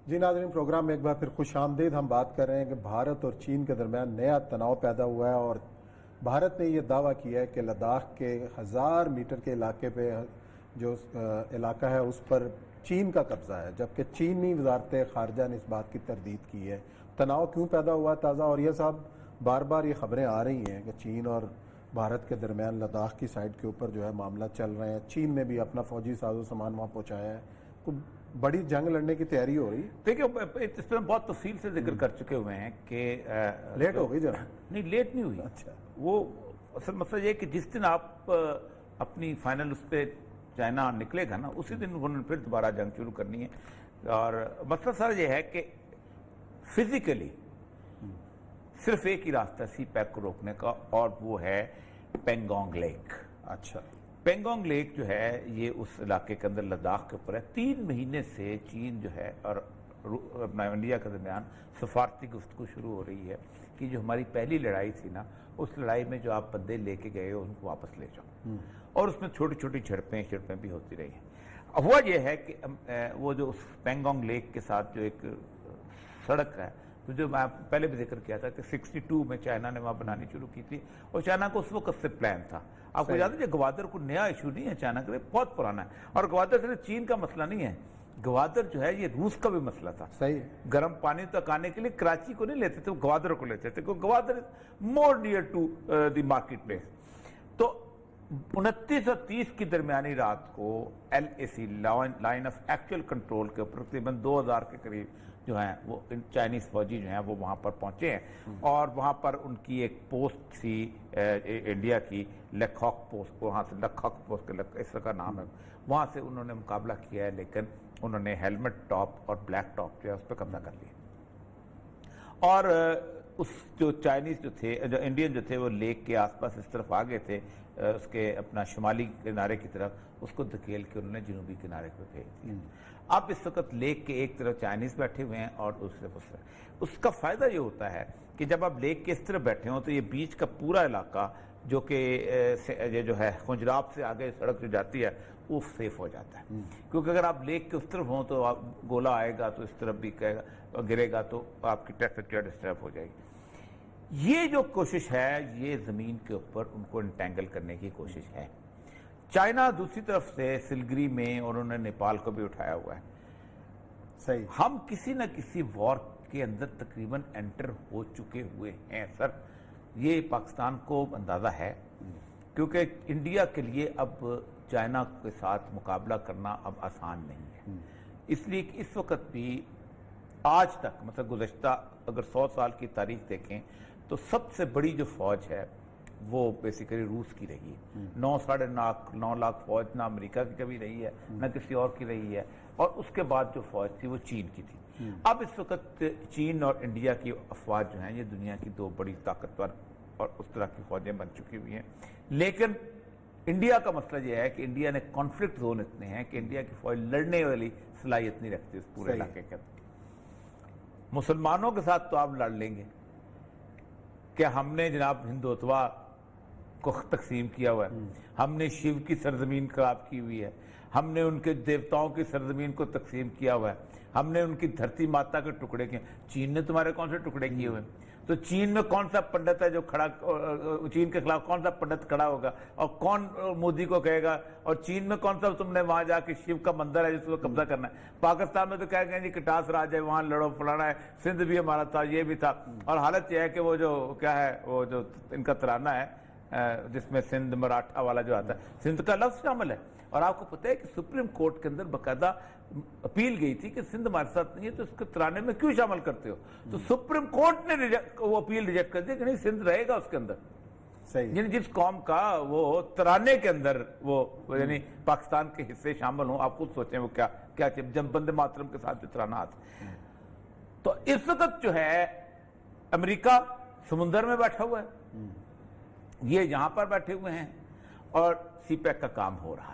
جی ناظرین، پروگرام میں ایک بار پھر خوش آمدید۔ ہم بات کر رہے ہیں کہ بھارت اور چین کے درمیان نیا تناؤ پیدا ہوا ہے، اور بھارت نے یہ دعویٰ کیا ہے کہ لداخ کے 1000 میٹر کے علاقے پہ جو علاقہ ہے اس پر چین کا قبضہ ہے، جبکہ چینی وزارت خارجہ نے اس بات کی تردید کی ہے۔ تناؤ کیوں پیدا ہوا تازہ؟ اور یہ صاحب بار بار یہ خبریں آ رہی ہیں کہ چین اور بھارت کے درمیان لداخ کی سائڈ کے اوپر جو ہے معاملہ چل رہے ہیں، چین نے بھی اپنا فوجی ساز و سامان وہاں پہنچایا ہے، کوئی بڑی جنگ لڑنے کی تیاری ہو رہی ہے۔ دیکھیں، اس پہ بہت تفصیل سے ذکر کر چکے ہوئے ہیں کہ لیٹ ہو گئی ذرا؟ نہیں، لیٹ نہیں ہوئی۔ اچھا، وہ اصل مسئلہ یہ کہ جس دن آپ اپنی فائنل اس پہ چائنا نکلے گا نا، اسی دن انہوں نے پھر دوبارہ جنگ شروع کرنی ہے۔ اور مسئلہ سر یہ ہے کہ فزیکلی صرف ایک ہی راستہ ہے سی پیک کو روکنے کا، اور وہ ہے پینگونگ لیک۔ اچھا، پینگونگ لیک جو ہے یہ اس علاقے کے اندر لداخ کے اوپر ہے۔ 3 مہینے سے چین جو ہے اور اپنا انڈیا کے درمیان سفارتی گفتگو شروع ہو رہی ہے کہ جو ہماری پہلی لڑائی تھی نا، اس لڑائی میں جو آپ بندے لے کے گئے ہو ان کو واپس لے جاؤ، اور اس میں چھوٹی چھوٹی جھڑپیں بھی ہوتی رہی ہیں۔ ہوا یہ ہے کہ وہ جو اس پینگونگ لیک کے ساتھ جو ایک سڑک ہے، تو جو میں پہلے بھی ذکر کیا تھا کہ 62 میں چائنا نے وہاں بنانی شروع کی تھی، اور چائنا کو اس وقت سے پلان تھا۔ آپ کو یاد ہے، گوادر کو نیا ایشو نہیں ہے چائنا کے لیے، بہت پرانا ہے، اور گوادر صرف چین کا مسئلہ نہیں ہے، گوادر جو ہے یہ روس کا بھی مسئلہ تھا۔ صحیح، گرم پانی تک آنے کے لیے کراچی کو نہیں لیتے تھے، گوادر کو لیتے تھے، کیونکہ Gwadar more near to the market place. تو 29 اور 30 کی درمیانی رات کو LAC line of actual control کے اوپر تقریباً 2000 کے قریب جو ہیں وہ چائنیز فوجی جو ہیں وہ وہاں پر پہنچے ہیں، اور وہاں پر ان کی ایک پوسٹ تھی انڈیا کی، لکھوک پوسٹ، وہاں سے لکھوک پوسٹ اس طرح کا نام ہے، وہاں سے انہوں نے مقابلہ کیا ہے، لیکن انہوں نے ہیلمٹ ٹاپ اور بلیک ٹاپ جو ہے اس پہ قبضہ کر لیا۔ اور اس جو چائنیز جو تھے، جو انڈین جو تھے، وہ لیک کے آس پاس اس طرف آ گئے تھے، اس کے اپنا شمالی کنارے کی طرف، اس کو دھکیل کے انہوں نے جنوبی کنارے پہ بھیج دیا۔ اب اس وقت لیک کے ایک طرف چائنیز بیٹھے ہوئے ہیں اور دوسرے طرف اس کا فائدہ یہ ہوتا ہے کہ جب آپ لیک کے اس طرف بیٹھے ہوں تو یہ بیچ کا پورا علاقہ جو کہ یہ جو ہے خنجراب سے آگے سڑک جو جاتی ہے وہ سیف ہو جاتا ہے، کیونکہ اگر آپ لیک کے اس طرف ہوں تو آپ گولہ آئے گا تو اس طرف بھی گرے گا تو آپ کی ٹریفک جو ہے ڈسٹرب ہو جائے گی۔ یہ جو کوشش ہے یہ زمین کے اوپر ان کو انٹینگل کرنے کی کوشش ہے۔ چائنا دوسری طرف سے سلگری میں، اور انہوں نے نیپال کو بھی اٹھایا ہوا ہے۔ صحیح، ہم کسی نہ کسی وار کے اندر تقریباً انٹر ہو چکے ہوئے ہیں سر، یہ پاکستان کو اندازہ ہے، کیونکہ انڈیا کے لیے اب چائنا کے ساتھ مقابلہ کرنا اب آسان نہیں ہے، اس لیے کہ اس وقت بھی آج تک مطلب گزشتہ اگر 100 سال کی تاریخ دیکھیں تو سب سے بڑی جو فوج ہے وہ بیسیکلی روس کی رہی ہے۔ 9 لاکھ فوج نہ امریکہ کی کبھی رہی ہے نہ کسی اور کی رہی ہے، اور اس کے بعد جو فوج تھی وہ چین کی تھی۔ اب اس وقت چین اور انڈیا کی افواج جو ہیں یہ دنیا کی 2 بڑی طاقتور اور اس طرح کی فوجیں بن چکی ہوئی ہیں، لیکن انڈیا کا مسئلہ یہ ہے کہ انڈیا نے کانفلکٹ زون اتنے ہیں کہ انڈیا کی فوج لڑنے والی صلاحیت نہیں رکھتی اس پورے علاقے کے اندر۔ مسلمانوں کے ساتھ تو آپ لڑ لیں گے کہ ہم نے جناب ہندوتوا کو تقسیم کیا ہوا ہے، ہم نے شیو کی سرزمین خراب کی ہوئی ہے، ہم نے ان کے دیوتاؤں کی سرزمین کو تقسیم کیا ہوا ہے، ہم نے ان کی دھرتی ماتا کے ٹکڑے کیے۔ چین نے تمہارے کون سے ٹکڑے کیے ہوئے ہیں؟ تو چین میں کون سا پنڈت ہے جو کھڑا، چین کے خلاف کون سا پنڈت کھڑا ہوگا اور کون مودی کو کہے گا؟ اور چین میں کون سا تم نے وہاں جا کے شیو کا مندر ہے جس کو قبضہ کرنا ہے؟ پاکستان میں تو کہہ گئے جی کٹاس راج ہے، وہاں لڑو فلانا ہے، سندھ بھی ہمارا تھا، یہ بھی تھا، اور حالت یہ ہے کہ وہ جو کیا ہے، وہ جو ان کا ترانہ ہے جس میں سندھ مراٹھا والا جو آتا ہے، سندھ کا لفظ شامل ہے۔ اور آپ کو پتہ ہے کہ سپریم کورٹ کے اندر باقاعدہ اپیل گئی تھی کہ سندھ ہمارے ساتھ نہیں ہے تو اس کے ترانے میں کیوں شامل کرتے ہو؟ تو سپریم کورٹ نے وہ اپیل ریجیکٹ کر دی کہ نہیں، سندھ رہے گا اس کے اندر۔ صحیح، یعنی جس قوم کا وہ ترانے کے اندر وہ یعنی پاکستان کے حصے شامل ہوں، آپ خود سوچیں وہ کیا جب بندے ماترم کے ساتھ جو ترانہ آتا ہے۔ تو اس وقت جو ہے امریکہ سمندر میں بیٹھا ہوا ہے، یہ یہاں پر بیٹھے ہوئے ہیں، اور سی پیک کا کام ہو رہا ہے۔